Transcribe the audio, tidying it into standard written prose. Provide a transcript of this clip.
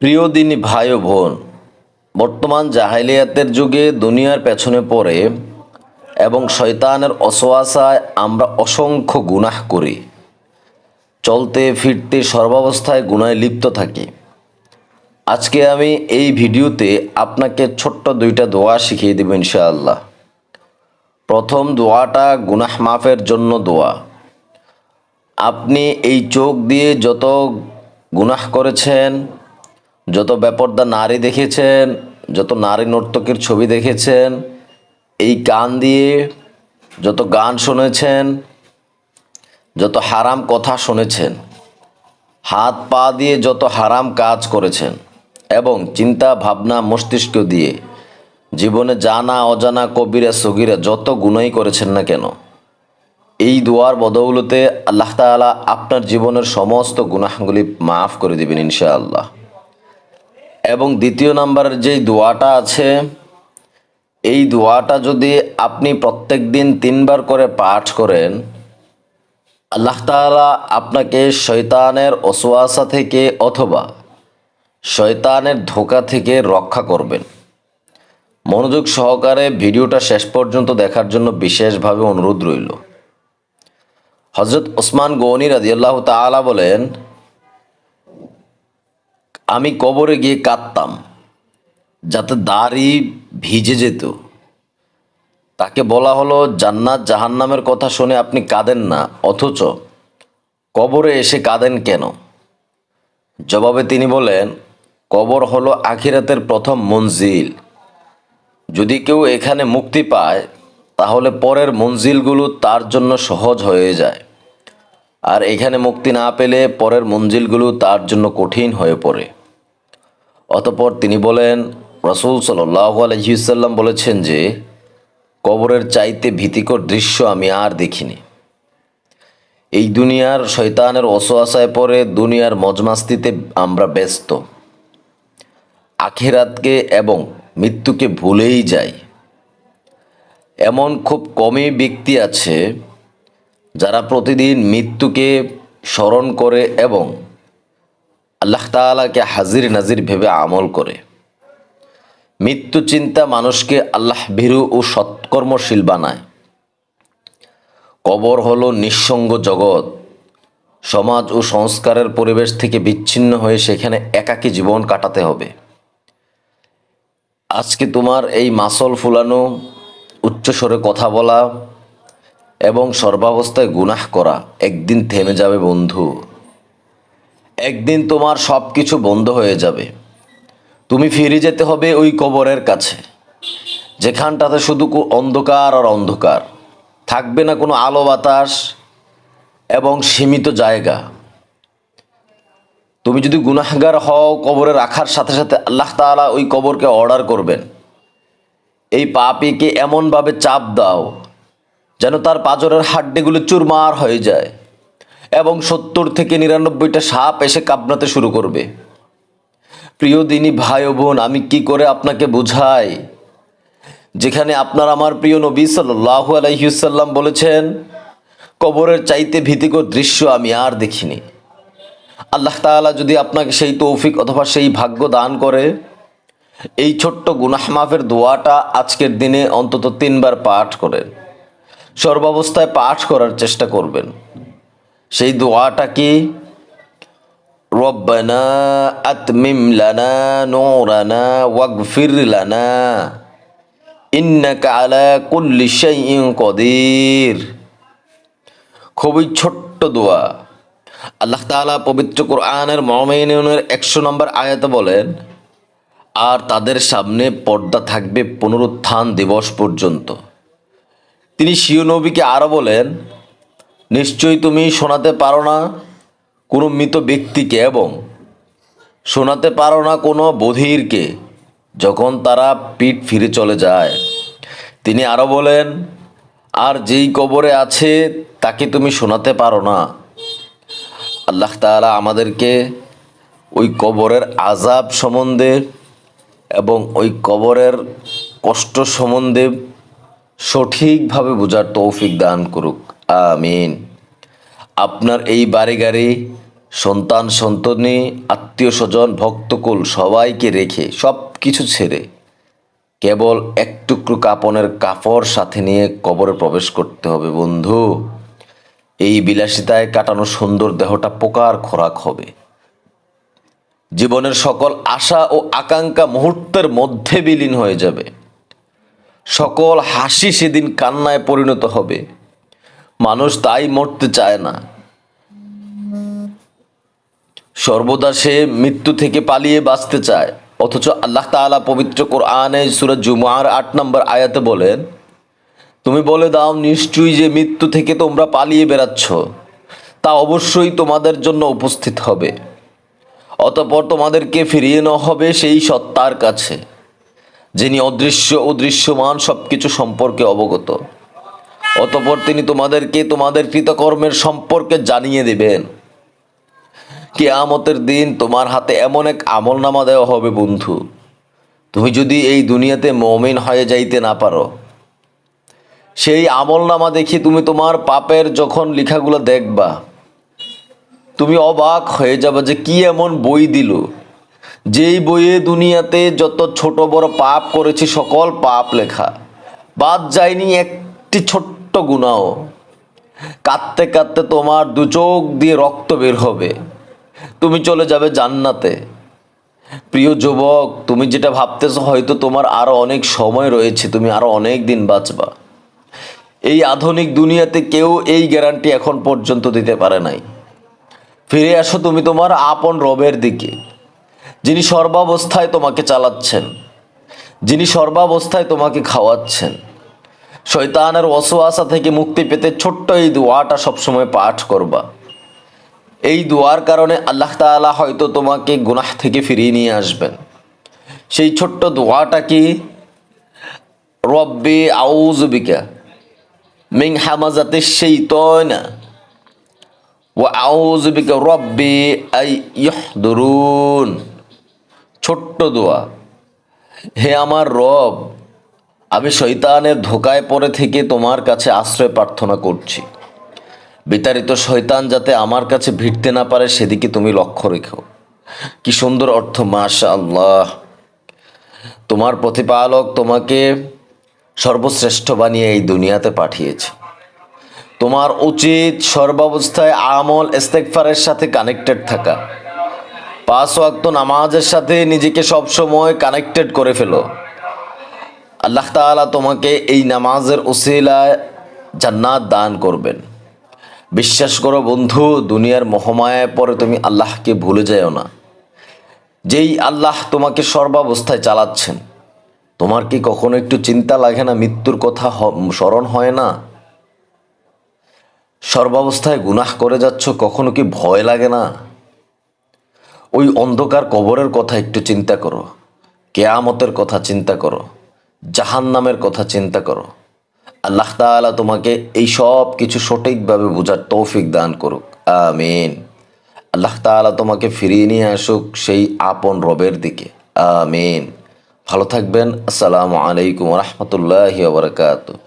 প্রিয় দিনী ভাই ও বোন, বর্তমান জাহেলিয়াতের যুগে দুনিয়ার পেছনে পড়ে এবং শয়তানের অসওয়াসায় আমরা অসংখ্য গুনাহ করি। চলতে ফিরতে সর্বাবস্থায় গুনায় লিপ্ত থাকি। আজকে আমি এই ভিডিওতে আপনাকে ছোট্ট দুইটা দোয়া শিখিয়ে দেব ইনশাআল্লাহ। প্রথম দোয়াটা গুনাহ মাফের জন্য দোয়া। আপনি এই চোখ দিয়ে যত গুনাহ করেছেন, যত বেপরদা নারী দেখেছেন, যত নারী নর্তকীর ছবি দেখেছেন, এই কান দিয়ে যত গান শুনেছেন, যত হারাম কথা শুনেছেন, হাত পা দিয়ে যত হারাম কাজ করেছেন এবং চিন্তা ভাবনা মস্তিষ্ক দিয়ে জীবনে জানা অজানা কবিরা সগীরা যত গুনাই করেছেন না কেন, এই দোয়ার বদৌলতে আল্লাহ তাআলা আপনার জীবনের সমস্ত গুনাহগুলি মাফ করে দিবেন ইনশাআল্লাহ। এবং দ্বিতীয় নাম্বারের যেই দোয়াটা আছে, এই দোয়াটা যদি আপনি প্রত্যেক দিন 3 বার করে পাঠ করেন, আল্লাহ তাআলা আপনাকে শয়তানের ওয়াসওয়াসা থেকে অথবা শয়তানের ধোঁকা থেকে রক্ষা করবেন। মনোযোগ সহকারে ভিডিওটা শেষ পর্যন্ত দেখার জন্য বিশেষভাবে অনুরোধ রইল। হযরত ওসমান গনি রাদিয়াল্লাহু তাআলা বলেন, আমি কবরে গিয়ে কাঁদতাম যাতে দাড়ি ভিজে যেত। তাকে বলা হলো, জান্নাত জাহান্নামের কথা শুনে আপনি কাঁদেন না, অথচ কবরে এসে কাঁদেন কেন? জবাবে তিনি বলেন, কবর হলো আখিরাতের প্রথম মঞ্জিল। যদি কেউ এখানে মুক্তি পায় তাহলে পরের মঞ্জিলগুলো তার জন্য সহজ হয়ে যায়, আর এখানে মুক্তি না পেলে পরের মঞ্জিলগুলো তার জন্য কঠিন হয়ে পড়ে। অতঃপর তিনি বলেন, রাসূল সাল্লাল্লাহু আলাইহি ওয়াসাল্লাম বলেছেন যে, কবরের চাইতে ভীতিকর দৃশ্য আমি আর দেখিনি। এই দুনিয়ার শয়তানের ওয়াসওয়াসায় পড়ে দুনিয়ার মজমাস্তিতে আমরা ব্যস্ত, আখিরাতকে এবং মৃত্যুকে ভুলেই যাই। এমন খুব কমই ব্যক্তি আছে যারা প্রতিদিন মৃত্যুকে স্মরণ করে এবং আল্লাহ তাআলাকে হাজির নাজির ভেবে আমল করে। মৃত্যু চিন্তা মানুষকে আল্লাহ ভীরু ও সৎকর্মশীল বানায়। কবর হলো নিঃসঙ্গ জগৎ। সমাজ ও সংস্কারের পরিবেশ থেকে বিচ্ছিন্ন হয়ে সেখানে একাকী জীবন কাটাতে হবে। আজকে তোমার এই মাসল ফুলানো, উচ্চস্বরে কথা বলা এবং সর্বাবস্থায় গুনাহ করা একদিন থেমে যাবে বন্ধু। একদিন তোমার সব কিছু বন্ধ হয়ে যাবে। তুমি ফিরে যেতে হবে ওই কবরের কাছে, যেখানটাতে শুধু অন্ধকার আর অন্ধকার, থাকবে না কোনো আলো বাতাস এবং সীমিত জায়গা। তুমি যদি গুনাহগার হও, কবরে রাখার সাথে সাথে আল্লাহ তাআলা ওই কবরকে অর্ডার করবেন, এই পাপীকে এমনভাবে চাপ দাও যেন তার পাঁজরের হাড্ডিগুলো চুরমার হয়ে যায় এবং 70 থেকে 99টা সাপ এসে কামড়াতে শুরু করবে। প্রিয় দিনী ভাই ও বোন, আমি কি করে আপনাকে বুঝাই, যেখানে আপনার আমার প্রিয় নবী সাল্লাল্লাহু আলাইহি ওয়াসাল্লাম বলেছেন, কবরের চাইতে ভীতিকর দৃশ্য আমি আর দেখিনি। আল্লাহ তাআলা যদি আপনাকে সেই তৌফিক অথবা সেই ভাগ্য দান করে, এই ছোট্ট গুনাহ মাফের দোয়াটা আজকের দিনে অন্তত 3 বার পাঠ করেন, সর্বাবস্থায় পাঠ করার চেষ্টা করবেন। সেই দোয়াটা কি? রব্বানা আতমিম লানা নূরানা ওয়াগফির লানা ইন্নাকা আলা কুল্লি শাইইন কদির। খুবই ছোট্ট দোয়া। আল্লাহ তাআলা পবিত্র কোরআনের মুমিনুনের 100 নম্বর আয়াতে বলেন, আর তাদের সামনে পর্দা থাকবে পুনরুত্থান দিবস পর্যন্ত। তিনি স্বীয় নবীকে আরও বলেন, নিশ্চয়ই তুমি শোনাতে পারো না কোনো মৃত ব্যক্তিকে এবং শোনাতে পারো না কোনো বধিরকে যখন তারা পিঠ ফিরে চলে যায়। তিনি আরও বলেন, আর যেই কবরে আছে তাকে তুমি শোনাতে পারো না। আল্লাহ তাআলা আমাদেরকে ওই কবরের আযাব সম্বন্ধে এবং ওই কবরের কষ্ট সম্বন্ধে সঠিকভাবে বোঝার তৌফিক দান করুক, আমিন। আপনার এই বাড়ি গাড়ি সন্তান সন্ততি আত্মীয় স্বজন ভক্তকুল সবাইকে রেখে সব কিছু ছেড়ে কেবল এক টুকরো কাপনের কাপড় সাথে নিয়ে কবরে প্রবেশ করতে হবে বন্ধু। এই বিলাসিতায় কাটানো সুন্দর দেহটা পোকার খোরাক হবে। জীবনের সকল আশা ও আকাঙ্ক্ষা মুহূর্তের মধ্যে বিলীন হয়ে যাবে। সকল হাসি সেদিন কান্নায় পরিণত হবে। মানুষ তাই মরতে চায় না, সর্বদা সে মৃত্যু থেকে পালিয়ে বাঁচতে চায়। অথচ আল্লাহ তাআলা পবিত্র কোরআনে সূরা জুমার ৮ নম্বর আয়াতে বলেন, তুমি বলে দাও নিশ্চয়ই যে মৃত্যু থেকে তোমরা পালিয়ে বেড়াচ্ছ তা অবশ্যই তোমাদের জন্য উপস্থিত হবে। অতঃপর তোমাদেরকে ফিরিয়ে নেওয়া হবে সেই সত্তার কাছে যিনি অদৃশ্য ও দৃশ্যমান সবকিছু সম্পর্কে অবগত। অতঃপর তিনি তোমাদেরকে তোমাদের কৃতকর্মের সম্পর্কে জানিয়ে দেবেন। কিয়ামতের দিন তোমার হাতে এমন এক আমলনামা দেওয়া হবে বন্ধু, তুমি যদি এই দুনিয়াতে মুমিন হয়ে যাইতে না পারো, সেই আমলনামা দেখি তুমি তোমার পাপের যখন লেখাগুলো দেখবা, তুমি অবাক হয়ে যাবে যে কি এমন বই দিল, যেই বইয়ে দুনিয়াতে যত ছোট বড় পাপ করেছি সকল পাপ লেখা, বাদ যায়নি একটি ছোট্ট গুনাহ। কাঁদতে কাঁদতে তোমার দু চোখ দিয়ে রক্ত বের হবে, তুমি চলে যাবে জান্নাতে। প্রিয় যুবক, তুমি যেটা ভাবতেছো হয়তো তোমার আরো অনেক সময় রয়েছে, তুমি আরো অনেক দিন বাঁচবা, এই আধুনিক দুনিয়াতে কেউ এই গ্যারান্টি এখন পর্যন্ত দিতে পারে নাই। ফিরে আসো তুমি তোমার আপন রবের দিকে, যিনি সর্বাবস্থায় তোমাকে চালাচ্ছেন, যিনি সর্বাবস্থায় তোমাকে খাওয়াচ্ছেন। শয়তানের ওয়াসওয়াসা থেকে মুক্তি পেতে ছোট্ট এই দোয়াটা সবসময় পাঠ করবা। এই দোয়ার কারণে আল্লাহ তাআলা হয়তো তোমাকে গুনাহ থেকে ফিরিয়ে নিয়ে আসবেন। সেই ছোট্ট দোয়াটা কি? রব্বি আউযু বিকা মিন হামাযাতিশ শাইতানা ওয়া আউযু বিকা রব্বি আই ইয়াহদুরুন। ছোট্ট দোয়া, হে আমার রব, আমি শয়তানের ধোকায় পড়ে থেকে তোমার কাছে আশ্রয় প্রার্থনা করছি। বিতাড়িত শয়তান যাতে আমার কাছে ভিড়তে না পারে সেদিকে তুমি লক্ষ্য রেখো। কি সুন্দর অর্থ, মাশাআল্লাহ। তোমার প্রতিপালক তোমাকে সর্বশ্রেষ্ঠ বানিয়ে এই দুনিয়াতে পাঠিয়েছে। তোমার উচিত সর্বাবস্থায় আমল ইস্তেগফারের সাথে কানেক্টেড থাকা। 5 ওয়াক্ত নামাজের সাথে নিজেকে সবসময় কানেক্টেড করে ফেলো। আল্লাহ তাআলা তোমাকে এই নামাজের উসিলায় জান্নাত দান করবেন। বিশ্বাস করো বন্ধু, দুনিয়ার মোহমায়ায় পরে তুমি আল্লাহকে ভুলে যাও না। যেই আল্লাহ তোমাকে সর্বাবস্থায় চালাচ্ছেন, তোমার কি কখনো একটু চিন্তা লাগে না? মৃত্যুর কথা স্মরণ হয় না? সর্বাবস্থায় গুনাহ করে যাচ্ছ, কখনো কি ভয় লাগে না? ওই অন্ধকার কবরের কথা একটু চিন্তা করো, কিয়ামতের কথা চিন্তা করো, জাহান্নামের কথা চিন্তা করো। আল্লাহ তাআলা তোমাকে এই সব কিছু সঠিকভাবে বোঝার তৌফিক দান করুক, আমিন। আল্লাহ তাআলা তোমাকে ফিরিয়ে নিয়ে আসুক সেই আপন রবের দিকে, আমিন। ভালো থাকবেন। আসসালামু আলাইকুম ওয়া রাহমাতুল্লাহি ওয়া বারাকাতুহু।